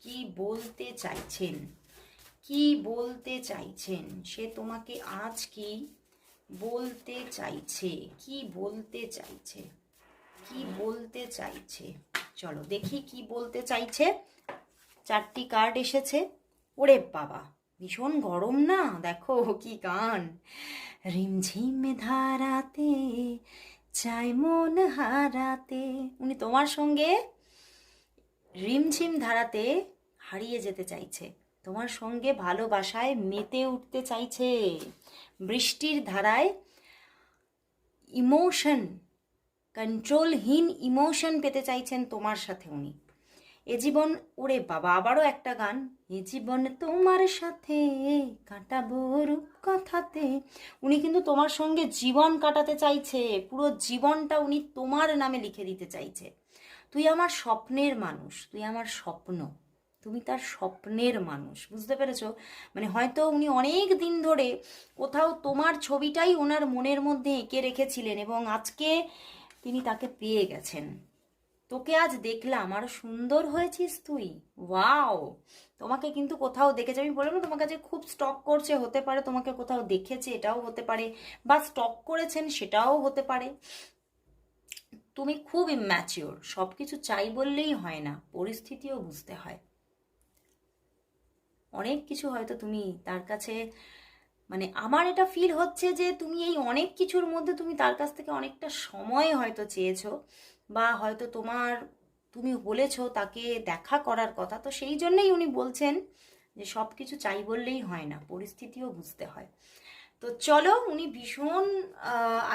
কি বলতে চাইছেন, কি বলতে চাইছেন, সে তোমাকে আজ কি বলতে চাইছে, কি বলতে চাইছে, কি বলতে চাইছে। চলো দেখি কি বলতে চাইছে। 4টি কার্ড এসেছে। ওরে বাবা, ভীষণ গরম না, দেখো কি গান। রিমঝিম ধারাতে চাই মন হারাতে। উনি তোমার সঙ্গে রিমঝিম ধারাতে হারিয়ে যেতে চাইছে, তোমার সঙ্গে ভালোবাসায় মেতে উঠতে চাইছে। বৃষ্টির ধারায় ইমোশন, কন্ট্রোলহীন ইমোশন পেতে চাইছেন তোমার সাথে উনি। এ জীবন, ওরে বাবা আবারও একটা গান, এ জীবন তোমার সাথে কাটাবো রূপকথাতে। উনি কিন্তু তোমার সঙ্গে জীবন কাটাতে চাইছে, পুরো জীবনটা উনি তোমার নামে লিখে দিতে চাইছে। তুই আমার স্বপ্নের মানুষ, তুই আমার স্বপ্ন, তুমি তার স্বপ্নের মানুষ, বুঝতে পেরেছো? মানে হয়তো উনি অনেক দিন ধরে কোথাও তোমার ছবিটাই ওনার মনের মধ্যে এঁকে রেখেছিলেন এবং আজকে তিনি তাকে পেয়ে গেছেন। তোকে আজ দেখলাম, আরো সুন্দর হয়েছিস তুই, ওয়াও। তোমাকে কিন্তু কোথাও দেখেছে, আমি বললাম না তোমার কাছে খুব স্টক করছে, হতে পারে তোমাকে কোথাও দেখেছে, এটাও হতে পারে, বা স্টক করেছেন সেটাও হতে পারে। তুমি খুব ইম্যাচিওর, সব কিছু চাই বললেই হয় না, পরিস্থিতিও বুঝতে হয়। অনেক কিছু হয়তো তুমি তার কাছে, মানে আমার এটা ফিল হচ্ছে যে তুমি এই অনেক কিছুর মধ্যে তুমি তার কাছ থেকে অনেকটা সময় হয়তো চেয়েছো, বা হয়তো তুমি বলেছো তাকে দেখা করার কথা, তো সেই জন্যই উনি বলছেন যে সব কিছু চাই বললেই হয় না, পরিস্থিতিও বুঝতে হয়। তো চলো, উনি ভীষণ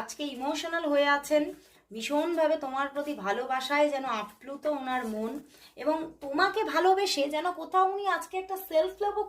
আজকে ইমোশনাল হয়ে আছেন, ভীষণভাবে তোমার প্রতি ভালোবাসায় যেন আপ্লুত ওনার মন, এবং তোমাকে ভালোবেসে যেন কোথাও উনি আজকে একটা সেলফ লাভও